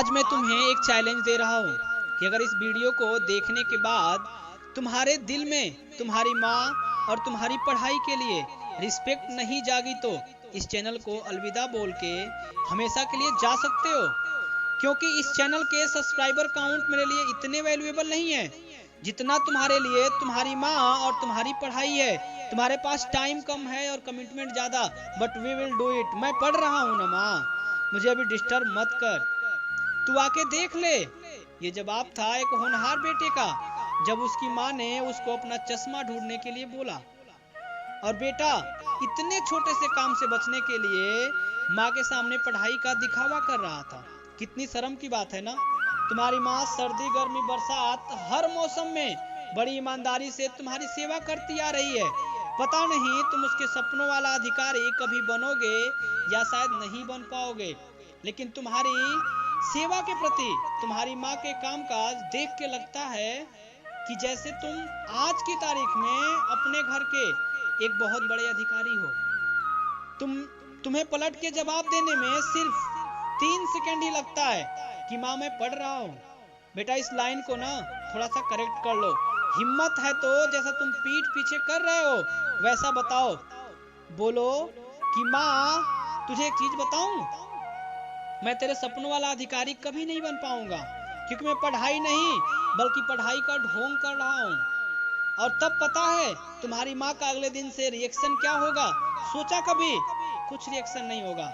आज मैं तुम्हें एक चैलेंज दे रहा हूँ कि अगर इस वीडियो को देखने के बाद तुम्हारे दिल में तुम्हारी माँ और तुम्हारी पढ़ाई के लिए रिस्पेक्ट नहीं जागी तो इस चैनल को अलविदा बोल के हमेशा के लिए जा सकते हो। क्योंकि इस चैनल के सब्सक्राइबर काउंट मेरे लिए इतने वैल्यूएबल नहीं है जितना तुम्हारे लिए तुम्हारी माँ और तुम्हारी पढ़ाई है। तुम्हारे पास टाइम कम है और कमिटमेंट ज्यादा, but we will do it. मैं पढ़ रहा हूँ ना माँ, मुझे अभी डिस्टर्ब मत कर। तू आके देख ले। ये जवाब था एक होनहार बेटे का जब उसकी माँ ने उसको अपना चश्मा ढूंढने के लिए बोला। और बेटा इतने छोटे से काम से बचने के लिए माँ के सामने पढ़ाई का दिखावा कर रहा था। कितनी शर्म की बात है ना। तुम्हारी माँ सर्दी गर्मी बरसात हर मौसम में बड़ी ईमानदारी से तुम्हारी सेवा करती आ रही है। पता नहीं तुम उसके सपनों वाला अधिकारी कभी बनोगे या शायद नहीं बन पाओगे, लेकिन तुम्हारी सेवा के प्रति तुम्हारी माँ के कामकाज देख के लगता है कि जैसे तुम आज की तारीख में अपने घर के एक बहुत बड़े अधिकारी हो। तुम्हें पलट के जवाब देने में सिर्फ 3 सेकंड ही लगता है कि माँ मैं पढ़ रहा हूँ। बेटा इस लाइन को ना थोड़ा सा करेक्ट कर लो। हिम्मत है तो जैसा तुम पीठ पीछे कर रहे हो वैसा बताओ। बोलो कि माँ तुझे एक चीज बताऊं, मैं तेरे सपनों वाला अधिकारी कभी नहीं बन पाऊंगा, क्योंकि मैं पढ़ाई नहीं बल्कि पढ़ाई का ढोंग कर रहा हूँ। और तब पता है तुम्हारी माँ का अगले दिन से रिएक्शन क्या होगा? सोचा कभी? कुछ रिएक्शन नहीं होगा।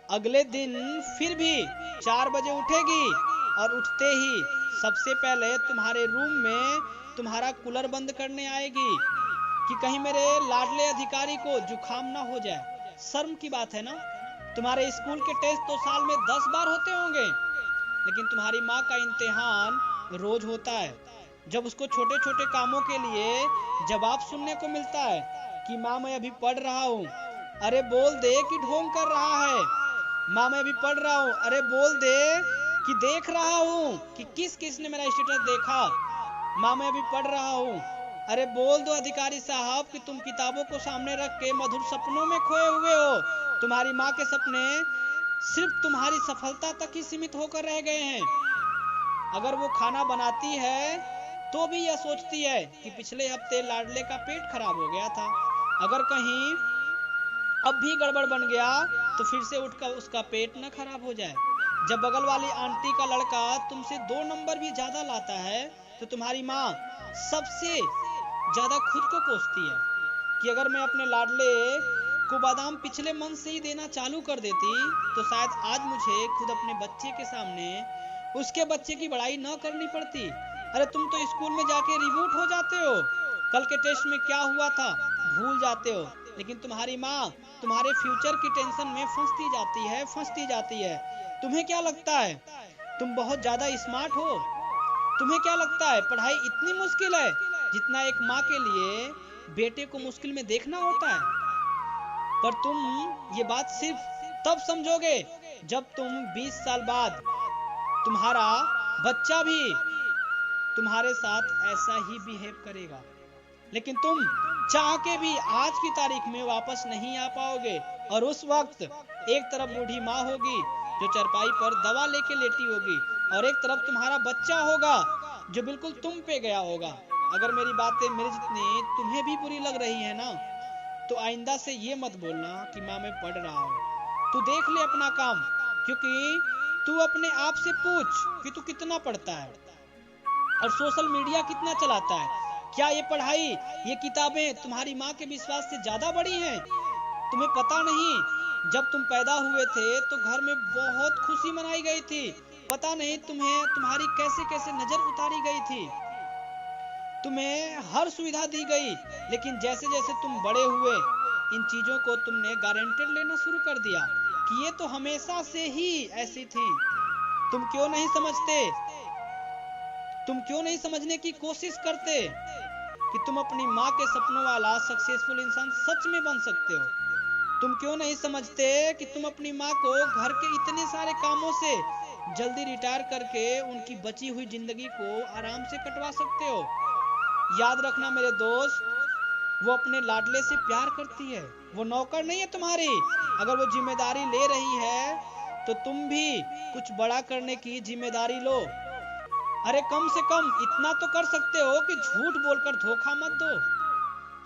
अगले दिन फिर भी 4 बजे उठेगी और उठते ही सबसे पहले तुम्हारे रूम में तुम्हारा कूलर बंद करने आएगी कि कहीं मेरे लाडले अधिकारी को जुकाम ना हो जाए। शर्म की बात है ना। तुम्हारे स्कूल के टेस्ट तो साल में 10 बार होते होंगे, लेकिन तुम्हारी माँ का इम्तिहान रोज होता है। जब उसको छोटे छोटे कामों के लिए जवाब सुनने को मिलता है कि माँ मैं अभी पढ़ रहा हूँ, अरे बोल दे कि ढोंग कर रहा है। माँ मैं अभी पढ़ रहा हूँ, अरे बोल दे कि देख रहा हूँ कि किस किस ने मेरा स्टेटस देखा। माँ मैं अभी पढ़ रहा हूँ, अरे बोल दो अधिकारी साहब कि तुम किताबों को सामने रख के मधुर सपनों में खोए हुए हो। तुम्हारी माँ के सपने सिर्फ तुम्हारी सफलता तक ही सीमित होकर रह गए हैं। अगर वो खाना बनाती है तो भी यह सोचती है कि पिछले हफ्ते लाडले का पेट खराब हो गया था, अगर कहीं अब भी गड़बड़ बन गया तो फिर से उठकर उसका पेट न खराब हो जाए। जब बगल वाली आंटी का लड़का तुमसे 2 नंबर भी ज्यादा लाता है तो तुम्हारी माँ सबसे ज्यादा खुद को कोसती है कि अगर मैं अपने लाडले को बादाम पिछले मंथ से ही देना चालू कर देती तो शायद आज मुझे खुद अपने बच्चे के सामने उसके बच्चे की बड़ाई न करनी पड़ती। अरे तुम तो स्कूल में जाके रिबूट हो जाते हो, कल के टेस्ट में क्या हुआ था भूल जाते हो, लेकिन तुम्हारी माँ तुम्हारे फ्यूचर की टेंशन में फंसती जाती है। तुम्हें क्या लगता है तुम बहुत ज्यादा स्मार्ट हो? तुम्हें क्या लगता है पढ़ाई इतनी मुश्किल है जितना एक माँ के लिए बेटे को मुश्किल में देखना होता है? पर तुम ये बात सिर्फ तब समझोगे जब तुम 20 साल बाद तुम्हारा बच्चा भी तुम्हारे साथ ऐसा ही बिहेव करेगा। लेकिन तुम चाह के भी आज की तारीख में वापस नहीं आ पाओगे। और उस वक्त एक तरफ बूढ़ी माँ होगी जो चरपाई पर दवा लेके लेटी होगी, और एक तरफ तुम्हारा बच्चा होगा जो बिल्कुल तुम पे गया होगा। अगर मेरी बातें मेरे जितनी तुम्हें भी बुरी लग रही है ना, तो आइंदा से ये मत बोलना कि माँ मैं पढ़ रहा हूँ। तू देख ले अपना काम, क्योंकि तू अपने आप से पूछ कि तू कितना पढ़ता है और सोशल मीडिया कितना चलाता है। क्या ये पढ़ाई, ये किताबें तुम्हारी माँ के विश्वास से ज्यादा बड़ी हैं? तुम्हें पता नहीं जब तुम पैदा हुए थे तो घर में बहुत खुशी मनाई गई थी। पता नहीं तुम्हें तुम्हारी कैसे कैसे नजर उतारी गई थी, तुम्हें हर सुविधा दी गई, लेकिन जैसे जैसे तुम बड़े हुए इन चीजों को तुमने गारंटेड लेना शुरू कर दिया कि ये तो हमेशा से ही ऐसी थी। तुम क्यों नहीं समझते, तुम क्यों नहीं समझने की कोशिश करते कि तुम अपनी माँ के सपनों वाला सक्सेसफुल इंसान सच में बन सकते हो? तुम क्यों नहीं समझते कि तुम अपनी माँ को घर के इतने सारे कामों से जल्दी रिटायर करके उनकी बची हुई जिंदगी को आराम से कटवा सकते हो? याद रखना मेरे दोस्त, वो अपने लाडले से प्यार करती है, वो नौकर नहीं है तुम्हारी। अगर वो जिम्मेदारी ले रही है तो तुम भी कुछ बड़ा करने की जिम्मेदारी लो। अरे कम से कम इतना तो कर सकते हो कि झूठ बोलकर धोखा मत दो।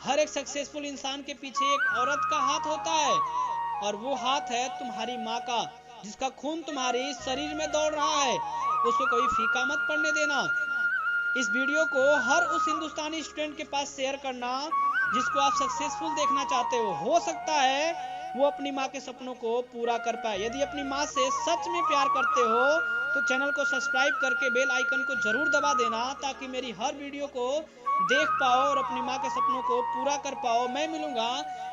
हर एक सक्सेसफुल इंसान के पीछे एक औरत का हाथ होता है, और वो हाथ है तुम्हारी माँ का, जिसका खून तुम्हारे शरीर में दौड़ रहा है। उसको कोई फीका मत पड़ने देना। इस वीडियो को हर उस हिंदुस्तानी स्टूडेंट के पास शेयर करना जिसको आप सक्सेसफुल देखना चाहते हो सकता है वो अपनी माँ के सपनों को पूरा कर पाए। यदि अपनी माँ से सच में प्यार करते हो तो चैनल को सब्सक्राइब करके बेल आइकन को जरूर दबा देना, ताकि मेरी हर वीडियो को देख पाओ और अपनी माँ के सपनों को पूरा कर पाओ। मैं मिलूंगा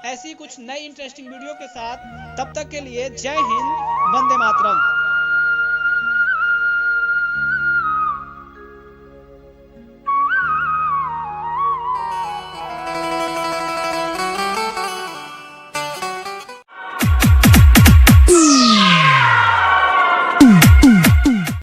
ऐसी कुछ नई इंटरेस्टिंग वीडियो के साथ। तब तक के लिए जय हिंद, वंदे मातरम।